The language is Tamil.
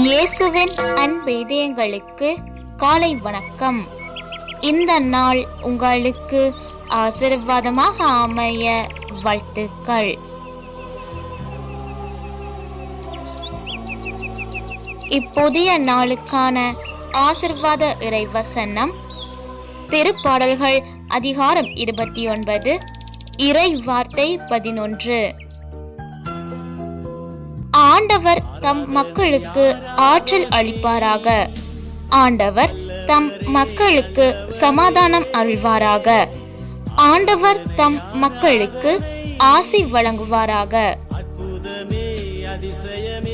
இயேசுவின் அன்பேதயங்களுக்கு காலை வணக்கம். இந்த நாள் உங்களுக்கு ஆசீர்வாதமாக அமைய வாழ்த்துக்கள். இப்புதிய நாளுக்கான ஆசீர்வாத இறைவசனம் திருப்பாடல்கள் அதிகாரம் 29 இறை வார்த்தை 11. ஆண்டவர் தம் மக்களுக்கு ஆற்றல் அளிப்பாராக. ஆண்டவர் தம் மக்களுக்கு சமாதானம் அருள்வாராக. ஆண்டவர் தம் மக்களுக்கு ஆசி வழங்குவாராக. அற்புதமே அதிசயமே